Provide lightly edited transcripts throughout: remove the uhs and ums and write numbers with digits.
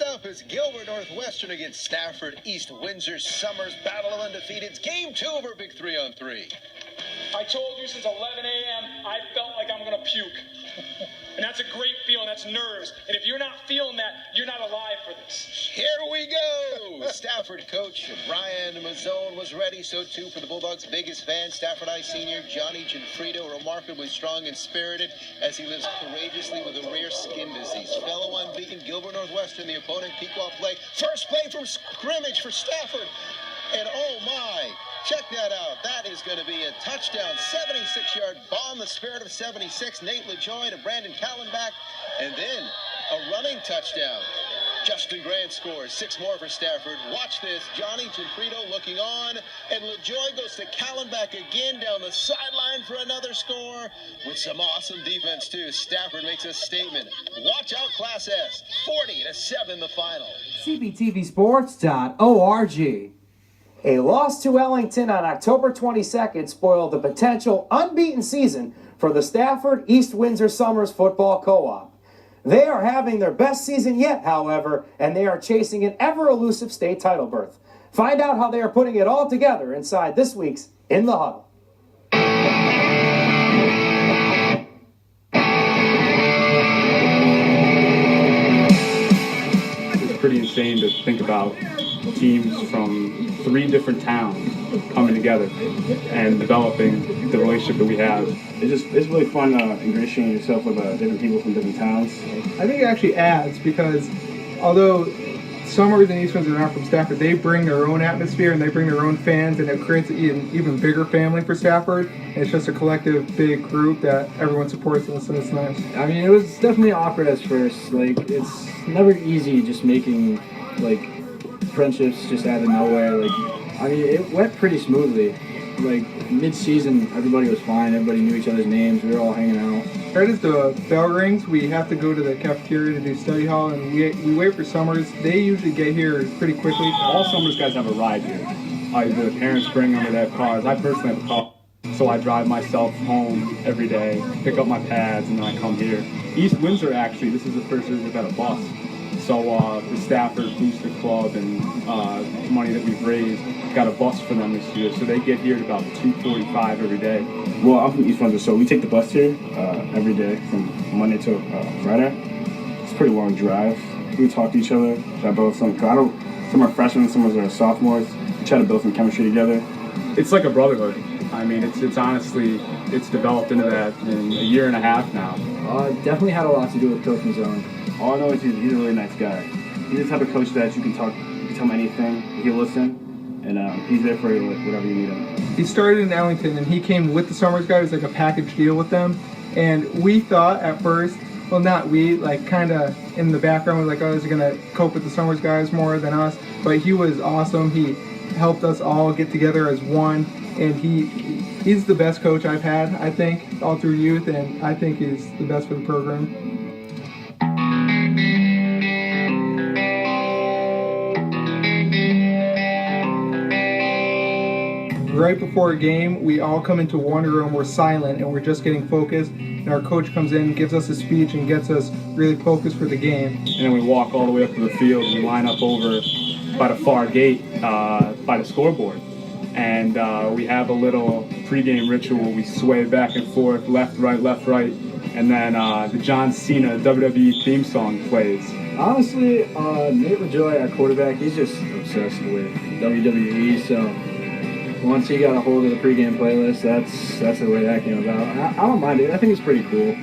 Up is Gilbert Northwestern against Stafford. East Windsor Summers battle of undefeateds. Game 2 of our big 3-on-3. I told you since 11 a.m. I felt like I'm going to puke. And that's a great feeling. That's nerves. And if you're not feeling that, you're not alive for this. Here we go. Stafford coach Brian Mazzone was ready. So too for the Bulldogs' biggest fan, Stafford High senior Johnny Gilfredo, remarkably strong and spirited as he lives courageously with a rare skin disease. Fellow unbeaten Gilbert Northwestern, the opponent, Pequot play. First play from scrimmage for Stafford. And oh my, check that out. That is going to be a touchdown. 76-yard bomb, the spirit of 76. Nate LaJoy to Brandon Callenbach. And then a running touchdown. Justin Grant scores. 6 more for Stafford. Watch this. Johnny Gilfredo looking on. And LaJoy goes to Callenbach again down the sideline for another score. With some awesome defense, too. Stafford makes a statement. Watch out, Class S. 40-7 the final. CBTVsports.org. A loss to Ellington on October 22nd spoiled the potential unbeaten season for the Stafford East Windsor Summers Football Co-op. They are having their best season yet, however, and they are chasing an ever-elusive state title berth. Find out how they are putting it all together inside this week's In the Huddle. It's pretty insane to think about teams from 3 different towns coming together and developing the relationship that we have. It's really fun ingratiating yourself with different people from different towns. I think it actually adds because although Summers and East Windsor are not from Stafford, they bring their own atmosphere and they bring their own fans, and it creates an even bigger family for Stafford. And it's just a collective big group that everyone supports us, and it's nice. I mean, it was definitely awkward at first. Like, it's never easy just making friendships just out of nowhere. I mean, it went pretty smoothly. Mid-season, everybody was fine. Everybody knew each other's names. We were all hanging out. Right as the bell rings, we have to go to the cafeteria to do study hall, and we wait for Summers. They usually get here pretty quickly. All Summers guys have a ride here. Either the parents bring them or they have cars. I personally have a car, so I drive myself home every day, pick up my pads, and then I come here. East Windsor, actually, this is the first year we've had a bus. So the Stafford Booster Club and money that we've raised got a bus for them this year. So they get here at about 2:45 every day. Well, I'm from East Windsor, so we take the bus here every day from Monday to Friday. It's a pretty long drive. We talk to each other. Some are freshmen, some are sophomores. We try to build some chemistry together. It's like a brotherhood. I mean, it's honestly, it's developed into that in a year and a half now. Definitely had a lot to do with Coach Mazzone. All I know is he's a really nice guy. He's the type of coach that you can tell him anything, he'll listen, and he's there for you whatever you need him. He started in Ellington, and he came with the Summers guys, like a package deal with them. And we thought at first, well, not we, kind of in the background, we're like, oh, is he going to cope with the Summers guys more than us? But he was awesome. He helped us all get together as one, and he's the best coach I've had, I think, all through youth, and I think he's the best for the program. Right before a game, we all come into one room, we're silent, and we're just getting focused, and our coach comes in, gives us a speech, and gets us really focused for the game. And then we walk all the way up to the field, and we line up over by the far gate by the scoreboard. And we have a little pregame ritual. We sway back and forth, left, right, and then the John Cena WWE theme song plays. Honestly, Nate LaJoy, our quarterback, he's just obsessed with WWE, so once he got a hold of the pregame playlist, that's the way that came about. I don't mind it. I think it's pretty cool.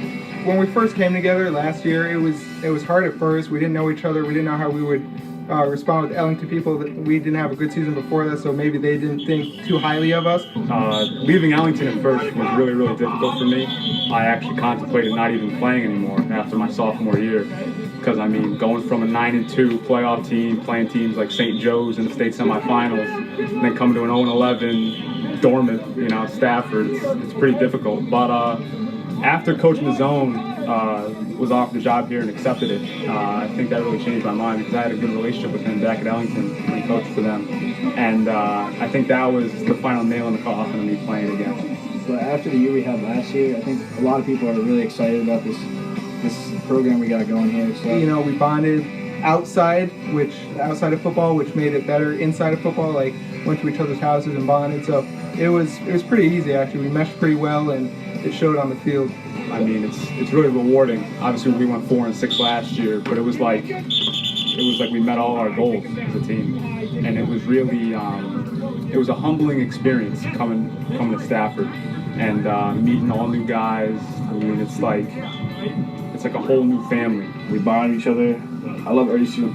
When we first came together last year, it was hard at first. We didn't know each other. We didn't know how we would respond with Ellington people. We didn't have a good season before that, so maybe they didn't think too highly of us. Leaving Ellington at first was really, really difficult for me. I actually contemplated not even playing anymore after my sophomore year. Because, I mean, going from a 9-2 playoff team, playing teams like St. Joe's in the state semifinals, and then coming to an 0-11 dormant, Stafford, it's pretty difficult. But after Coach Mazzone was offered the job here and accepted it, I think that really changed my mind because I had a good relationship with him back at Ellington when he coached for them. And I think that was the final nail in the coffin of me playing again. But after the year we had last year, I think a lot of people are really excited about this program we got going here. So we bonded. outside of football, which made it better inside of football. Like went to each other's houses and bonded. So it was pretty easy actually. We meshed pretty well, and it showed on the field. I mean, it's really rewarding. Obviously, we went 4-6 last year, but it was like we met all our goals as a team, and it was really it was a humbling experience coming to Stafford and meeting all new guys. I mean, it's like a whole new family. We bond each other. I love every single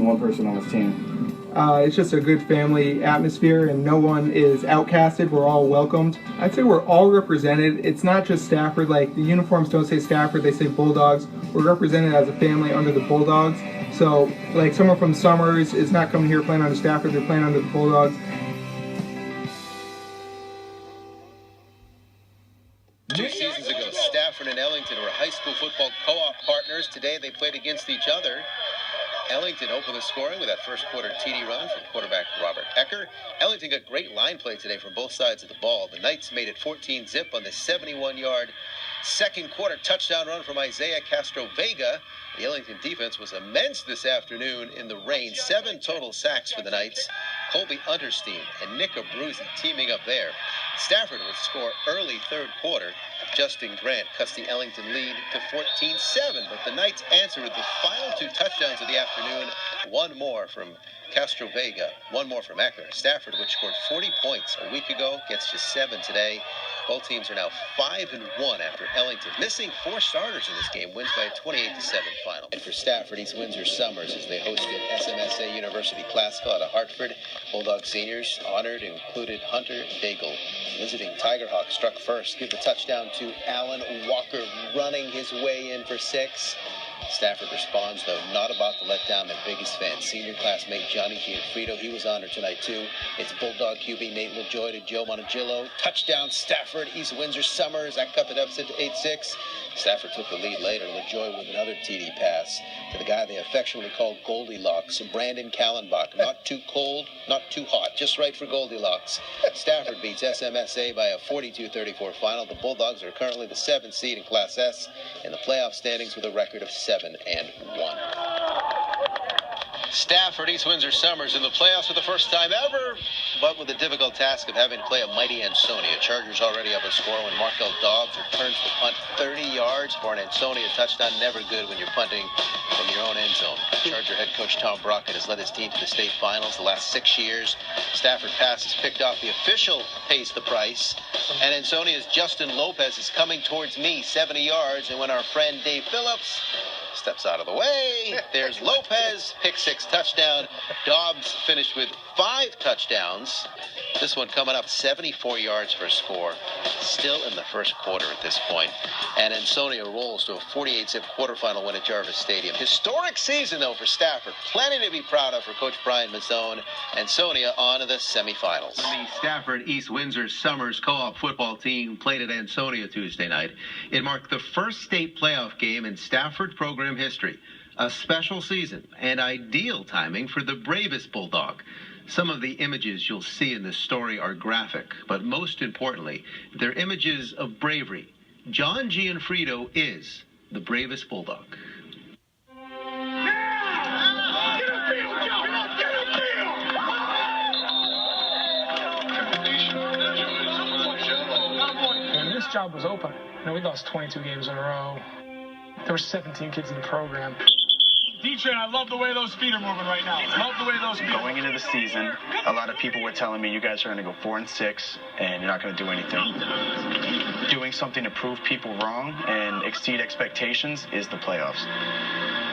one person on this team. It's just a good family atmosphere, and no one is outcasted. We're all welcomed. I'd say we're all represented. It's not just Stafford. Like, the uniforms don't say Stafford, they say Bulldogs. We're represented as a family under the Bulldogs. So, like, someone from Summers is not coming here playing under Stafford, they're playing under the Bulldogs. 2 seasons ago, Stafford and Ellington were high school football co-op partners. Today, they played against each other. Ellington opened the scoring with that first quarter TD run from quarterback Robert Ecker. Ellington got great line play today from both sides of the ball. The Knights made it 14-zip on the 71-yard second quarter touchdown run from Isaiah Castro-Vega. The Ellington defense was immense this afternoon in the rain. 7 total sacks for the Knights. Colby Unterstein and Nick Abruzzi teaming up there. Stafford would score early third quarter. Justin Grant cuts the Ellington lead to 14-7, but the Knights answered with the final 2 touchdowns of the afternoon. One more from Castro-Vega, one more from Ecker. Stafford, which scored 40 points a week ago, gets just 7 today. Both teams are now 5-1 after Ellington, missing 4 starters in this game, wins by a 28-7 final. And for Stafford, East Windsor Summers as they hosted SMSA University Classical out of Hartford. Bulldog seniors honored included Hunter Daigle. Visiting Tigerhawk struck first, give the touchdown to Alan Walker, running his way in for 6. Stafford responds, though, not about to let down their biggest fan, senior classmate Johnny Gianfrido. He was honored tonight, too. It's Bulldog QB Nate LaJoy to Joe Monagillo. Touchdown, Stafford, East Windsor Summers. That cut the deficit to 8-6. Stafford took the lead later. LaJoy with another TD pass to the guy they affectionately called Goldilocks, Brandon Kallenbach. Not too cold, not too hot, just right for Goldilocks. Stafford beats SMSA by a 42-34 final. The Bulldogs are currently the 7th seed in Class S in the playoff standings with a record of 7-1. Stafford, East Windsor Summers in the playoffs for the first time ever, but with the difficult task of having to play a mighty Ansonia. Chargers already up a score when Markel Dobbs returns the punt 30 yards for an Ansonia touchdown. Never good when you're punting from your own end zone. Charger head coach Tom Brockett has led his team to the state finals the last 6 years. Stafford pass has picked off the official pays the price, and Ansonia's Justin Lopez is coming towards me 70 yards, and when our friend Dave Phillips steps out of the way, there's Lopez, pick 6 touchdown. Dobbs finished with 5 touchdowns. This one coming up 74 yards for a score. Still in the first quarter at this point. And Ansonia rolls to a 48-zip quarterfinal win at Jarvis Stadium. Historic season, though, for Stafford. Plenty to be proud of for Coach Brian Mazzone. Ansonia on to the semifinals. The Stafford East Windsor Summers co-op football team played at Ansonia Tuesday night. It marked the first state playoff game in Stafford program history. A special season and ideal timing for the bravest Bulldog. Some of the images you'll see in this story are graphic, but most importantly, they're images of bravery. John Gianfrido is the bravest Bulldog. When this job was open, we lost 22 games in a row. There were 17 kids in the program. D-Train, I love the way those feet are moving right now. Love the way those feet Going into the season, a lot of people were telling me you guys are going to go 4-6 and you're not going to do anything. Doing something to prove people wrong and exceed expectations is the playoffs.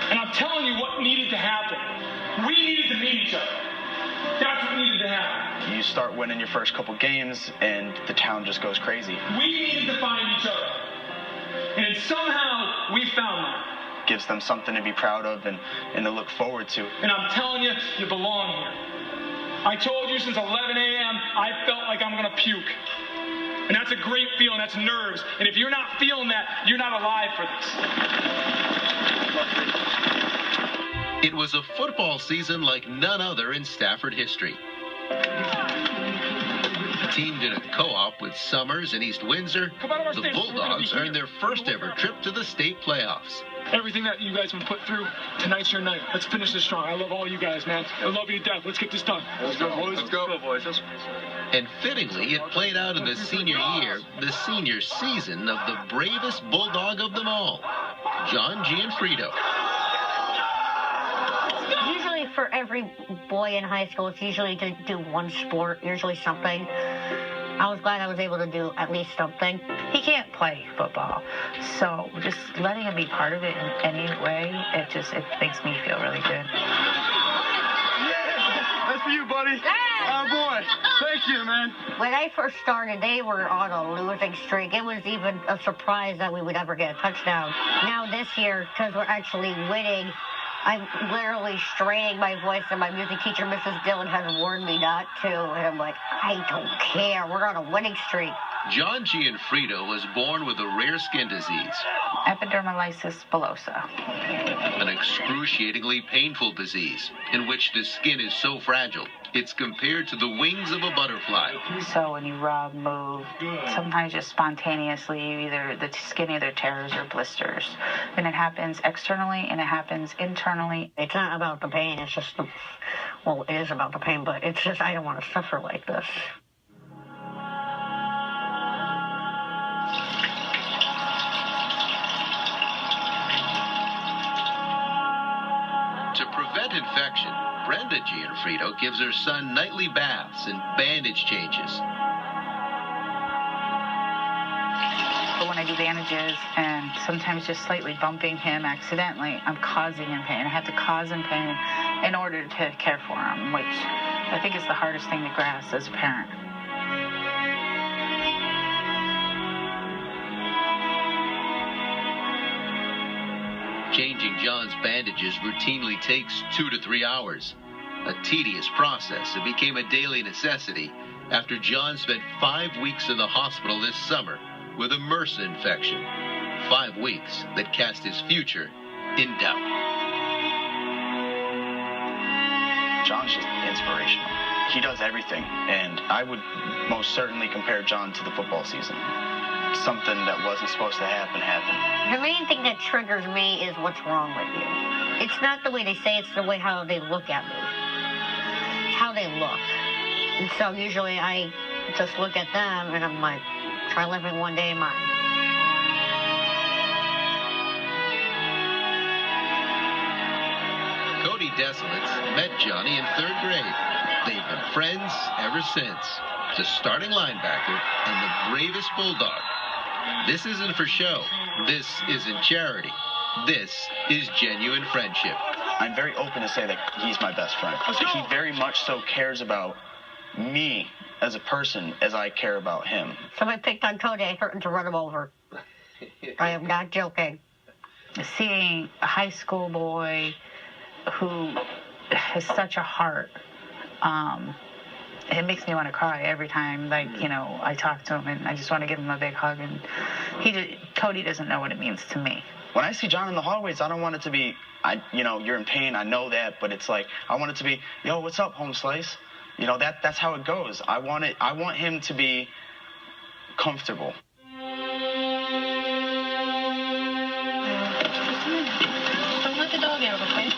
And I'm telling you what needed to happen. We needed to meet each other. That's what needed to happen. You start winning your first couple games and the town just goes crazy. We needed to find each other. And somehow we found that. Gives them something to be proud of and to look forward to. And I'm telling you, you belong here. I told you since 11 a.m., I felt like I'm going to puke. And that's a great feeling. That's nerves. And if you're not feeling that, you're not alive for this. It was a football season like none other in Stafford history. Teamed in a co-op with Summers and East Windsor, the Bulldogs earned their first ever trip to the state playoffs. Everything that you guys have put through, tonight's your night. Let's finish this strong. I love all you guys, man. I love you to death. Let's get this done. Let's go, boys. Let's go, boys. And fittingly, it played out in the senior year, the senior season of the bravest Bulldog of them all, John Gianfrido. Usually for every boy in high school, it's usually to do one sport, usually something. I was glad I was able to do at least something. He can't play football, so just letting him be part of it in any way, it makes me feel really good. Yeah, that's for you, buddy. Oh, boy. Thank you, man. When I first started, they were on a losing streak. It was even a surprise that we would ever get a touchdown. Now this year, because we're actually winning, I'm literally straining my voice, and my music teacher, Mrs. Dillon, has warned me not to. And I'm like, I don't care. We're on a winning streak. John Gianfrido was born with a rare skin disease. Epidermolysis bullosa. An excruciatingly painful disease in which the skin is so fragile, it's compared to the wings of a butterfly. So when you rub, move, sometimes just spontaneously, either the skin either tears or blisters. And it happens externally and it happens internally. It's not about the pain, it's just, well, it is about the pain, but it's just, I don't want to suffer like this. To prevent infection, Brenda Gianfrido gives her son nightly baths and bandage changes. But when I do bandages and sometimes just slightly bumping him accidentally, I'm causing him pain. I have to cause him pain in order to care for him, which I think is the hardest thing to grasp as a parent. Changing John's bandages routinely takes 2 to 3 hours. A tedious process that became a daily necessity after John spent 5 weeks in the hospital this summer with a MRSA infection. 5 weeks that cast his future in doubt. John's just inspirational. He does everything, and I would most certainly compare John to the football season. Something that wasn't supposed to happen happened. The main thing that triggers me is what's wrong with you. It's not the way they say, it's the way how they look at me. It's how they look. And so usually I just look at them and I'm like, try living one day in mine. Cody Desolitz met Johnny in 3rd grade. They've been friends ever since. The starting linebacker and the bravest Bulldog. This isn't for show. This isn't charity. This is genuine friendship. I'm very open to say that he's my best friend. He very much so cares about me as a person as I care about him. Somebody picked on Cody, I hurt him to run him over. I am not joking. Seeing a high school boy who has such a heart, it makes me want to cry every time, I talk to him, and I just want to give him a big hug. And Cody doesn't know what it means to me. When I see John in the hallways, I don't want it to be, you're in pain, I know that, but it's like, I want it to be, yo, what's up, home slice? That's how it goes. I want him to be comfortable. Don't let the dog out, okay?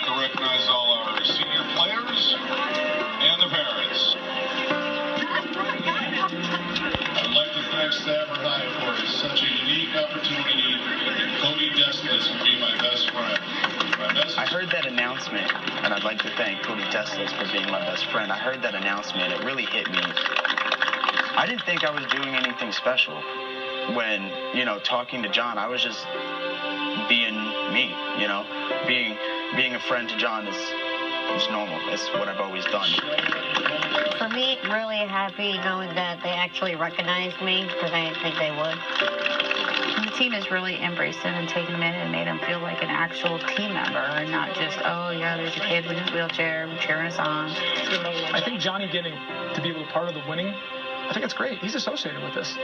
Recognize all our senior players and their parents. I'd like to thank Stafford High for such a unique opportunity. Cody Desolitz will be my best friend. I heard that announcement, and I'd like to thank Cody Desolitz for being my best friend. I heard that announcement, it really hit me. I didn't think I was doing anything special. When, talking to John, I was just being me, Being a friend to John is normal. It's what I've always done. For me, really happy knowing that they actually recognized me, because I didn't think they would. Can you team has really embraced him and taken him in and made him feel like an actual team member and not just, oh, yeah, there's a kid in his wheelchair cheering us on. I think Johnny getting to be a little part of the winning, I think it's great. He's associated with this.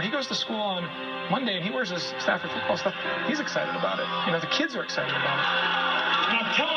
He goes to school on Monday and he wears his Stafford football stuff. He's excited about it. The kids are excited about it. Now tell him